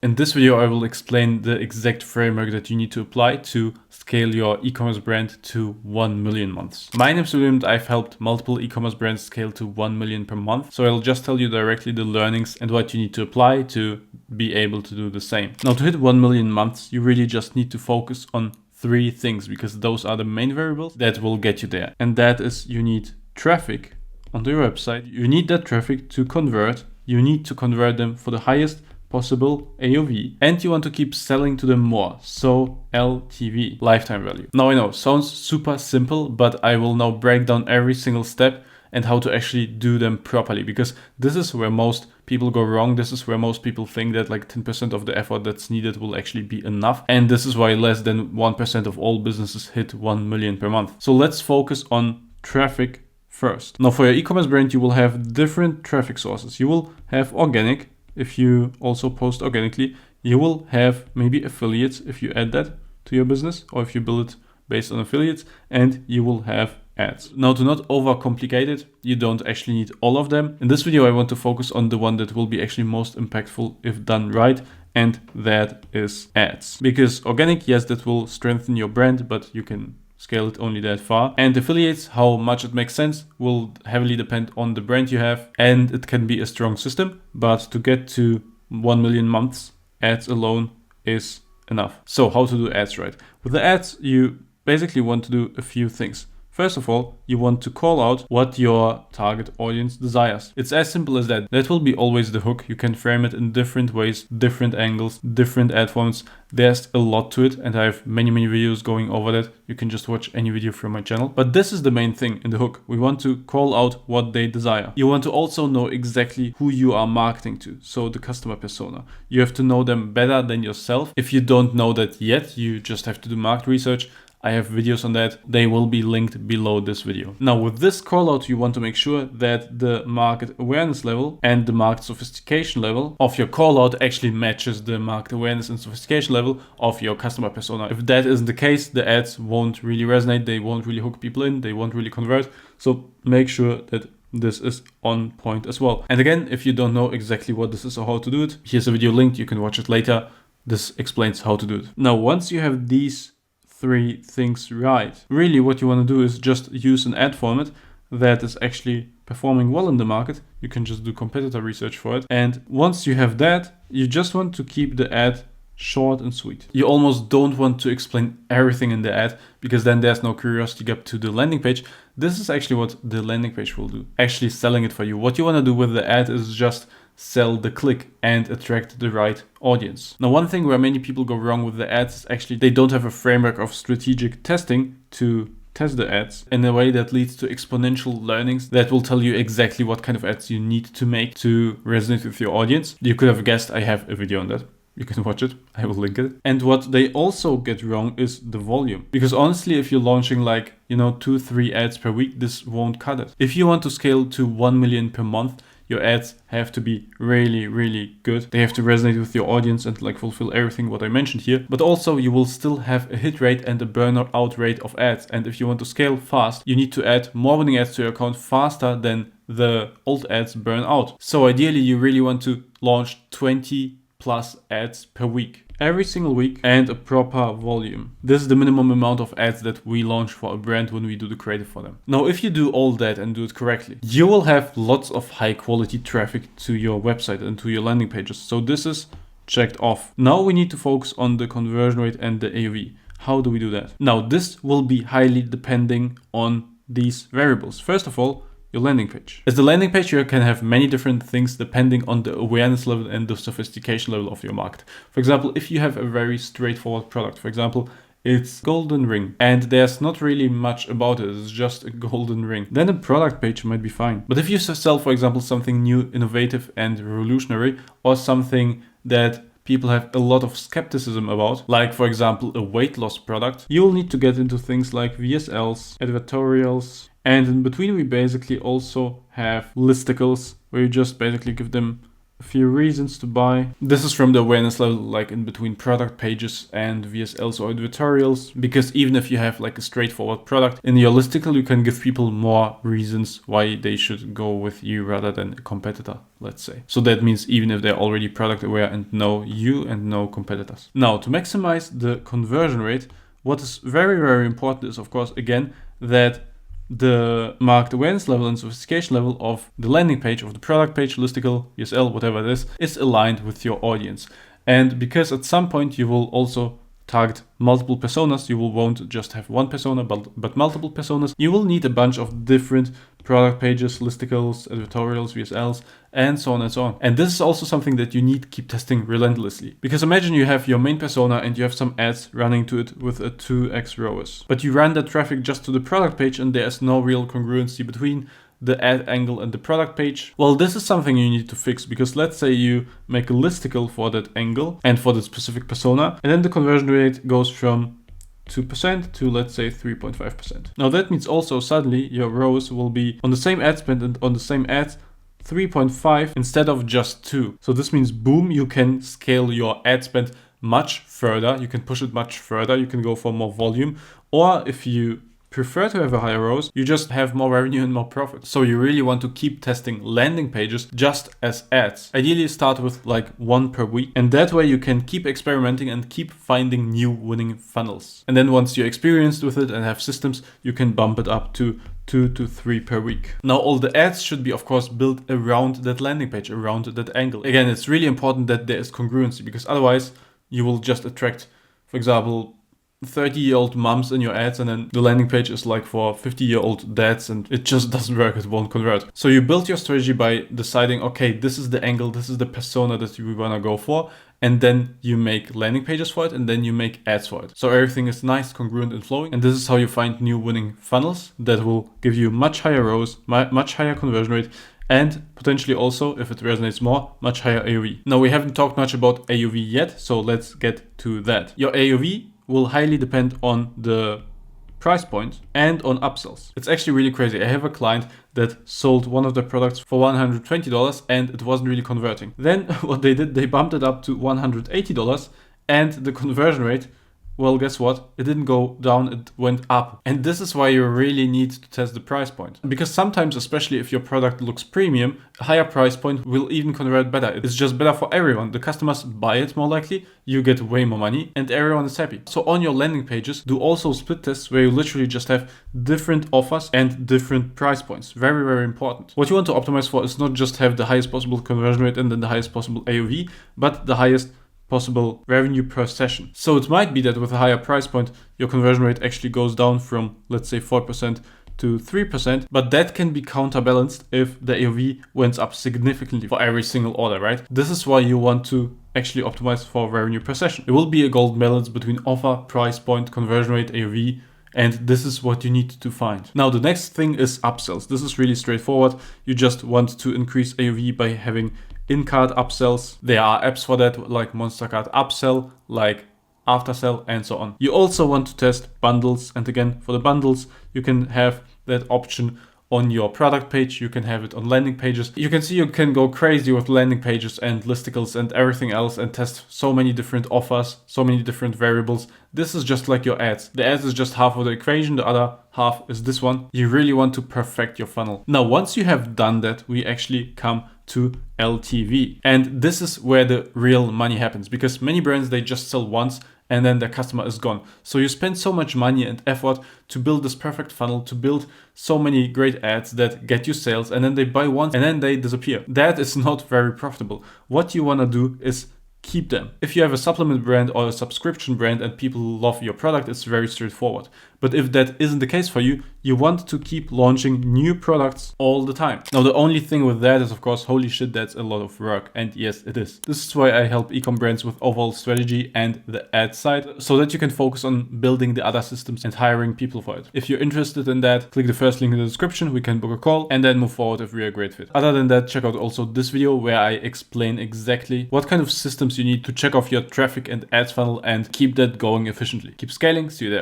In this video, I will explain the exact framework that you need to apply to scale your e-commerce brand to 1 million months. My name is William and I've helped multiple e-commerce brands scale to 1 million per month. So I'll just tell you directly the learnings and what you need to apply to be able to do the same. Now, to hit 1 million months, you really just need to focus on 3 things because those are the main variables that will get you there. And that is, you need traffic onto your website. You need that traffic to convert. You need to convert them for the highest possible AOV, and you want to keep selling to them more, so LTV, lifetime value. Now I know, sounds super simple, but I will now break down every single step and how to actually do them properly, because this is where most people go wrong. This is where most people think that like 10% of the effort that's needed will actually be enough, and this is why less than 1% of all businesses hit 1 million per month. So let's focus on traffic first. Now for your e-commerce brand, you will have different traffic sources. You will have organic. If you also post organically, you will have maybe affiliates if you add that to your business, or if you build it based on affiliates, and you will have ads. Now, to not overcomplicate it, you don't actually need all of them. In this video, I want to focus on the one that will be actually most impactful if done right, and that is ads. Because organic, yes, that will strengthen your brand, but you can scale it only that far. And affiliates, how much it makes sense, will heavily depend on the brand you have, and it can be a strong system, but to get to 1 million months, ads alone is enough. So how to do ads right? With the ads, you basically want to do a few things. First of all, you want to call out what your target audience desires. It's as simple as that. That will be always the hook. You can frame it in different ways, different angles, different ad formats. There's a lot to it, and I have many videos going over that. You can just watch any video from my channel. But this is the main thing in the hook. We want to call out what they desire. You want to also know exactly who you are marketing to, so the customer persona. You have to know them better than yourself. If you don't know that yet, you just have to do market research. I have videos on that. They will be linked below this video. Now, with this call out, you want to make sure that the market awareness level and the market sophistication level of your call out actually matches the market awareness and sophistication level of your customer persona. If that isn't the case, the ads won't really resonate. They won't really hook people in. They won't really convert. So make sure that this is on point as well. And again, if you don't know exactly what this is or how to do it, here's a video linked. You can watch it later. This explains how to do it. Now, once you have these 3 things right, really what you want to do is just use an ad format that is actually performing well in the market. You can just do competitor research for it. And once you have that, you just want to keep the ad short and sweet. You almost don't want to explain everything in the ad, because then there's no curiosity gap to the landing page. This is actually what the landing page will do, actually selling it for you. What you want to do with the ad is just sell the click and attract the right audience. Now, one thing where many people go wrong with the ads is actually they don't have a framework of strategic testing to test the ads in a way that leads to exponential learnings that will tell you exactly what kind of ads you need to make to resonate with your audience. You could have guessed I have a video on that. You can watch it. I will link it. And what they also get wrong is the volume. Because honestly, if you're launching 2-3 ads per week, this won't cut it. If you want to scale to 1 million per month, your ads have to be really good. They have to resonate with your audience and fulfill everything what I mentioned here. But also you will still have a hit rate and a burnout rate of ads. And if you want to scale fast, you need to add more winning ads to your account faster than the old ads burn out. So ideally, you really want to launch 20+ ads per week, every single week, and a proper volume. This is the minimum amount of ads that we launch for a brand when we do the creative for them. Now, if you do all that and do it correctly, you will have lots of high quality traffic to your website and to your landing pages. So this is checked off. Now we need to focus on the conversion rate and the AOV. How do we do that? Now, this will be highly depending on these variables. First of all, your landing page. As the landing page, you can have many different things depending on the awareness level and the sophistication level of your market. For example, if you have a very straightforward product, for example, it's golden ring, and there's not really much about it, it's just a golden ring, then a product page might be fine. But if you sell, for example, something new, innovative, and revolutionary, or something that people have a lot of skepticism about, like for example a weight loss product, you'll need to get into things like VSLs, advertorials, and in between we basically also have listicles where you just basically give them a few reasons to buy. This is from the awareness level, like in between product pages and VSLs or editorials, because even if you have like a straightforward product, in your listicle you can give people more reasons why they should go with you rather than a competitor, let's say. So that means even if they're already product aware and know you and know competitors. Now, to maximize the conversion rate, what is very, very important is, of course, again, that the market awareness level and sophistication level of the landing page, of the product page, listicle, ESL, whatever it is aligned with your audience. And because at some point you will also target multiple personas, you won't just have one persona, but multiple personas. You will need a bunch of different product pages, listicles, editorials, VSLs, and so on and so on. And this is also something that you need to keep testing relentlessly. Because imagine you have your main persona and you have some ads running to it with a 2x ROAS. But you run that traffic just to the product page and there's no real congruency between the ad angle and the product page. Well, this is something you need to fix, because let's say you make a listicle for that angle and for the specific persona, and then the conversion rate goes from 2% to, let's say, 3.5%. Now that means also suddenly your ROAS will be on the same ad spend and on the same ads 3.5 instead of just 2. So this means, boom, you can scale your ad spend much further. You can push it much further. You can go for more volume. Or if you prefer to have a higher ROAS, you just have more revenue and more profit. So you really want to keep testing landing pages just as ads. Ideally start with like 1 per week, and that way you can keep experimenting and keep finding new winning funnels. And then once you're experienced with it and have systems, you can bump it up to 2 to 3 per week. Now all the ads should be, of course, built around that landing page, around that angle. Again, it's really important that there is congruency, because otherwise you will just attract, for example, 30-year-old moms in your ads, and then the landing page is like for 50-year-old dads, and it just doesn't work, it won't convert. So you build your strategy by deciding, okay, this is the angle, this is the persona that we want to go for, and then you make landing pages for it, and then you make ads for it. So everything is nice, congruent, and flowing, and this is how you find new winning funnels that will give you much higher ROAS, much higher conversion rate, and potentially also, if it resonates more, much higher AOV. Now we haven't talked much about AOV yet, so let's get to that. Your AOV will highly depend on the price point and on upsells. It's actually really crazy. I have a client that sold one of their products for $120 and it wasn't really converting. Then what they did, they bumped it up to $180 and the conversion rate, well, guess what? It didn't go down, it went up. And this is why you really need to test the price point. Because sometimes, especially if your product looks premium, a higher price point will even convert better. It's just better for everyone. The customers buy it more likely, you get way more money, and everyone is happy. So on your landing pages, do also split tests where you literally just have different offers and different price points. Very, very important. What you want to optimize for is not just have the highest possible conversion rate and then the highest possible AOV, but the highest possible revenue per session. So it might be that with a higher price point, your conversion rate actually goes down from, let's say, 4% to 3%, but that can be counterbalanced if the AOV went up significantly for every single order, right? This is why you want to actually optimize for revenue per session. It will be a golden balance between offer, price point, conversion rate, AOV, and this is what you need to find. Now, the next thing is upsells. This is really straightforward. You just want to increase AOV by having in-cart upsells. There are apps for that, like Monster Card Upsell, like Aftersell, and so on. You also want to test bundles. And again, for the bundles, you can have that option on your product page. You can have it on landing pages. You can see you can go crazy with landing pages and listicles and everything else and test so many different offers, so many different variables. This is just like your ads. The ads is just half of the equation. The other half is this one. You really want to perfect your funnel. Now, once you have done that, we actually come to LTV. And this is where the real money happens, because many brands, they just sell once and then their customer is gone. So you spend so much money and effort to build this perfect funnel, to build so many great ads that get you sales, and then they buy once and then they disappear. That is not very profitable. What you want to do is keep them. If you have a supplement brand or a subscription brand and people love your product, it's very straightforward. But if that isn't the case for you, you want to keep launching new products all the time. Now, the only thing with that is, of course, holy shit, that's a lot of work. And yes, it is. This is why I help e-com brands with overall strategy and the ad side, so that you can focus on building the other systems and hiring people for it. If you're interested in that, click the first link in the description. We can book a call and then move forward if we're a great fit. Other than that, check out also this video where I explain exactly what kind of systems you need to check off your traffic and ads funnel and keep that going efficiently. Keep scaling. See you there.